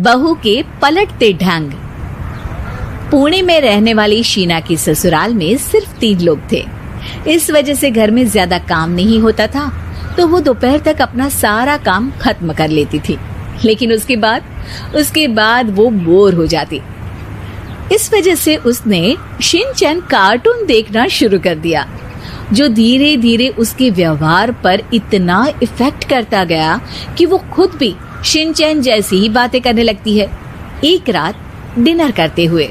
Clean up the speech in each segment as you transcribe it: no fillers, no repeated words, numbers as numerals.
बहू के पलटते ढंग। पुणे में रहने वाली शीना की ससुराल में सिर्फ 3 लोग थे। इस वजह से घर में ज्यादा काम नहीं होता था, तो वो दोपहर तक अपना सारा काम खत्म कर लेती थी। लेकिन उसके बाद वो बोर हो जाती। इस वजह से उसने शिनचैन कार्टून देखना शुरू कर दिया, जो धीरे धीरे उसके व्यवहार पर इतना इफेक्ट करता गया कि वो खुद भी शिनचैन जैसी ही बातें करने लगती है। एक रात डिनर करते हुए,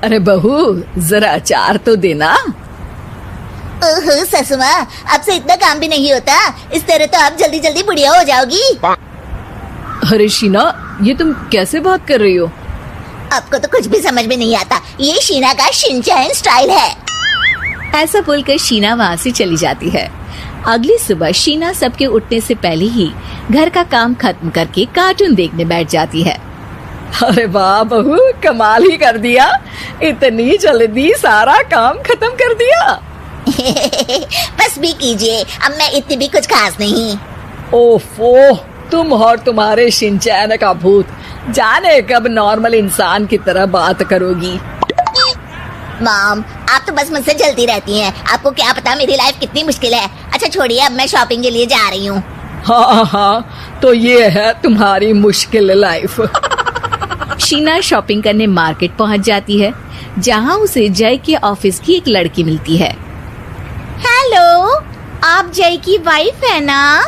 अरे बहू, जरा अचार तो देना। ओहो ससु माँ, आपसे इतना काम भी नहीं होता। इस तरह तो आप जल्दी जल्दी बुढ़िया हो जाओगी। अरे शीना, ये तुम कैसे बात कर रही हो? आपको तो कुछ भी समझ में नहीं आता। ये शीना का शिनचैन स्टाइल है। ऐसा बोलकर शीना वहाँ से चली जाती है। अगली सुबह शीना सबके उठने से पहले ही घर का काम खत्म करके कार्टून देखने बैठ जाती है। अरे वाह बहू, कमाल ही कर दिया। इतनी जल्दी सारा काम खत्म कर दिया। बस भी कीजिए, अब मैं इतनी भी कुछ खास नहीं। ओफो, तुम और तुम्हारे शिनचैन का भूत, जाने कब नॉर्मल इंसान की तरह बात करोगी। मॉम, आप तो बस मुझसे जलती रहती हैं। आपको क्या पता मेरी लाइफ कितनी मुश्किल है। अच्छा छोड़िए, अब मैं शॉपिंग के लिए जा रही हूँ। हाँ, तो ये है तुम्हारी मुश्किल लाइफ। शीना शॉपिंग करने मार्केट पहुँच जाती है, जहाँ उसे जय के ऑफिस की एक लड़की मिलती है। हेलो, आप जय की वाइफ है ना?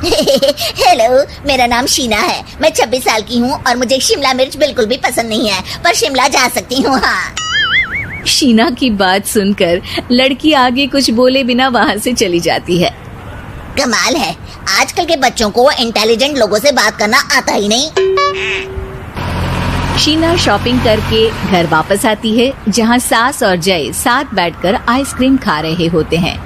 हेलो, मेरा नाम शीना है। मैं 26 साल की हूँ और मुझे शिमला मिर्च बिल्कुल भी पसंद नहीं है, पर शिमला जा सकती हूँ। हाँ। शीना की बात सुनकर लड़की आगे कुछ बोले बिना वहाँ से चली जाती है। कमाल है, आजकल के बच्चों को इंटेलिजेंट लोगों से बात करना आता ही नहीं। शीना शॉपिंग करके घर वापस आती है, जहाँ सास और जय साथ बैठकर आइसक्रीम खा रहे होते हैं।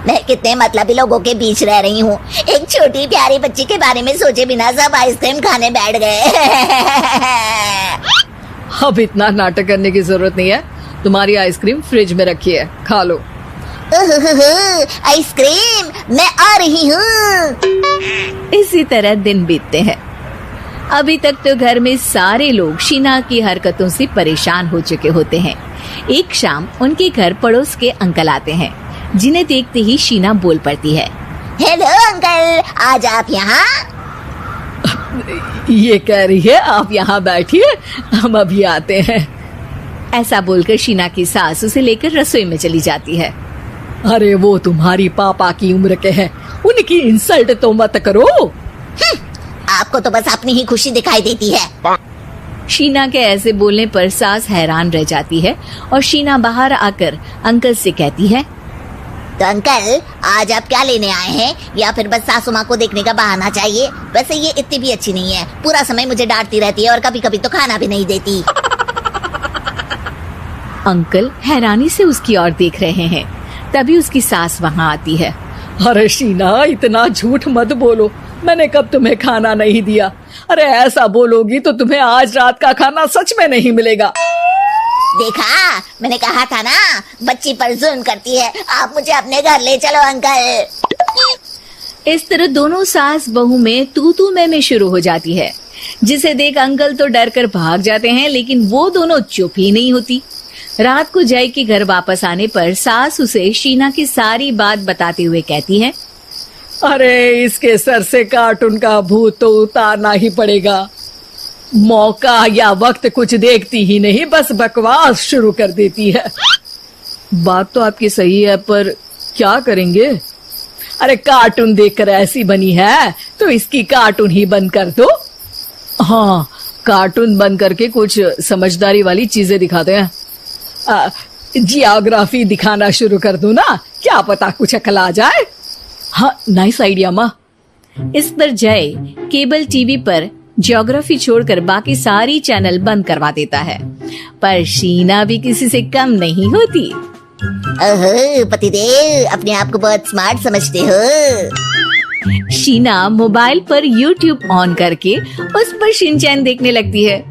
मैं कितने मतलबी लोगों के बीच रह रही हूँ। एक छोटी प्यारी बच्ची के बारे में सोचे बिना सब आइसक्रीम खाने बैठ गए। अब इतना नाटक करने की जरूरत नहीं है। तुम्हारी आइसक्रीम फ्रिज में रखी है, खा लो। आइसक्रीम, मैं आ रही हूँ। इसी तरह दिन बीतते हैं। अभी तक तो घर में सारे लोग शीना की हरकतों से परेशान हो चुके होते हैं। एक शाम उनके घर पड़ोस के अंकल आते हैं, जिन्हें देखते ही शीना बोल पड़ती है। हेलो अंकल, आज आप यहाँ? ये कह रही है आप यहाँ बैठिए, हम अभी आते हैं। ऐसा बोलकर शीना की सास उसे लेकर रसोई में चली जाती है। अरे वो तुम्हारी पापा की उम्र के हैं, उनकी इंसल्ट तो मत करो। आपको तो बस अपनी ही खुशी दिखाई देती है। शीना के ऐसे बोलने पर सास हैरान रह जाती है और शीना बाहर आकर अंकल से कहती है, तो अंकल, आज आप क्या लेने आए हैं? या फिर बस सासू माँ को देखने का बहाना चाहिए? वैसे ये इतनी भी अच्छी नहीं है, पूरा समय मुझे डांटती रहती है और कभी कभी तो खाना भी नहीं देती। अंकल हैरानी से उसकी ओर देख रहे हैं। तभी उसकी सास वहाँ आती है। अरे शीना, इतना झूठ मत बोलो, मैंने कब तुम्हें खाना नहीं दिया? अरे ऐसा बोलोगी तो तुम्हें आज रात का खाना सच में नहीं मिलेगा। देखा, मैंने कहा था ना, बच्ची पर जुल्म करती है। आप मुझे अपने घर ले चलो अंकल। इस तरह दोनों सास बहू में तू मैं शुरू हो जाती है, जिसे देख अंकल तो डर कर भाग जाते हैं, लेकिन वो दोनों चुप ही नहीं होती। रात को जय के घर वापस आने पर सास उसे शीना की सारी बात बताते हुए कहती है, अरे इसके सर से कार्टून का भूत तो उतारना ही पड़ेगा। मौका या वक्त कुछ देखती ही नहीं, बस बकवास शुरू कर देती है। बात तो आपकी सही है, पर क्या करेंगे? अरे कार्टून देखकर ऐसी बनी है तो इसकी कार्टून ही बंद कर दो। हाँ, कार्टून बंद करके कुछ समझदारी वाली चीजें दिखाते हैं। जियोग्राफी दिखाना शुरू कर दो ना, क्या पता कुछ अकल आ जाए। हाँ, नाइस आइडिया माँ। इस पर जय केबल टीवी पर ज्योग्राफी छोड़कर बाकी सारी चैनल बंद करवा देता है, पर शीना भी किसी से कम नहीं होती। ओहो पतिदेव, अपने आप को बहुत स्मार्ट समझते हो। शीना मोबाइल पर YouTube ऑन करके उस पर शिनचैन देखने लगती है।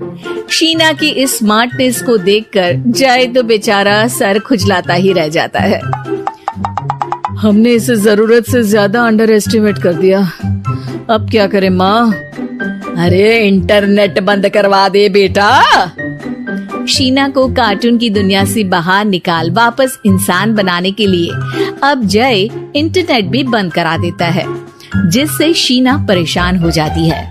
शीना की इस स्मार्टनेस को देखकर जय तो बेचारा सर खुजलाता ही रह जाता है। हमने इसे जरूरत से ज्यादा अंडर एस्टिमेट कर दिया, अब क्या करें माँ? अरे इंटरनेट बंद करवा दे बेटा। शीना को कार्टून की दुनिया से बाहर निकाल वापस इंसान बनाने के लिए अब जय इंटरनेट भी बंद करा देता है, जिससे शीना परेशान हो जाती है।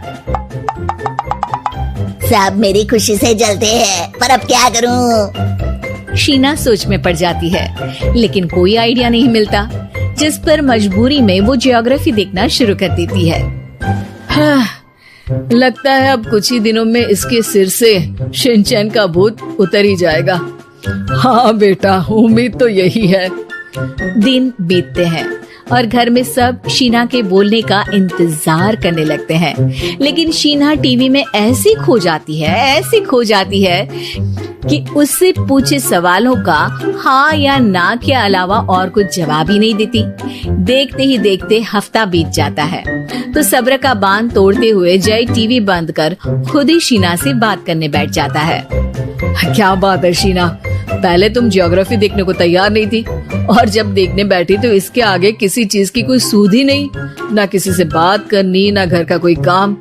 सब मेरी खुशी से जलते हैं, पर अब क्या करूं? शीना सोच में पड़ जाती है, लेकिन कोई आइडिया नहीं मिलता, जिस पर मजबूरी में वो ज्योग्राफी देखना शुरू कर देती है। लगता है अब कुछ ही दिनों में इसके सिर से शिनचैन का भूत उतर ही जाएगा। हाँ बेटा, उम्मीद तो यही है। दिन बीतते हैं और घर में सब शीना के बोलने का इंतजार करने लगते हैं, लेकिन शीना टीवी में ऐसी खो जाती है कि उससे पूछे सवालों का हाँ या ना के अलावा और कुछ जवाब ही नहीं देती। देखते ही देखते हफ्ता बीत जाता है, तो सब्र का बांध तोड़ते हुए जय टीवी बंद कर खुद ही शीना से बात करने बैठ जाता है। क्या बात है शीना, पहले तुम ज्योग्राफी देखने को तैयार नहीं थी, और जब देखने बैठी तो इसके आगे किसी चीज की कोई सूध ही नहीं, ना किसी से बात करनी, ना घर का कोई काम।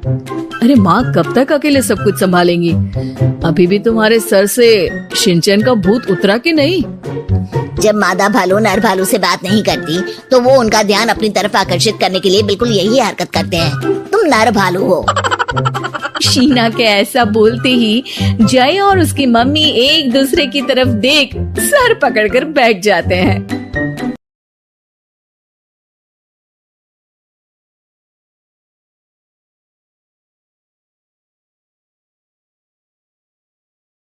अरे माँ कब तक अकेले सब कुछ संभालेंगी? अभी भी तुम्हारे सर से शिनचैन का भूत उतरा कि नहीं? जब मादा भालू नर भालू से बात नहीं करती, तो वो उनका ध्यान अपनी तरफ आकर्षित करने के लिए बिल्कुल यही हरकत करते हैं। तुम नर भालू हो। शीना के ऐसा बोलते ही जय और उसकी मम्मी एक दूसरे की तरफ देख सर पकड़कर बैठ जाते हैं।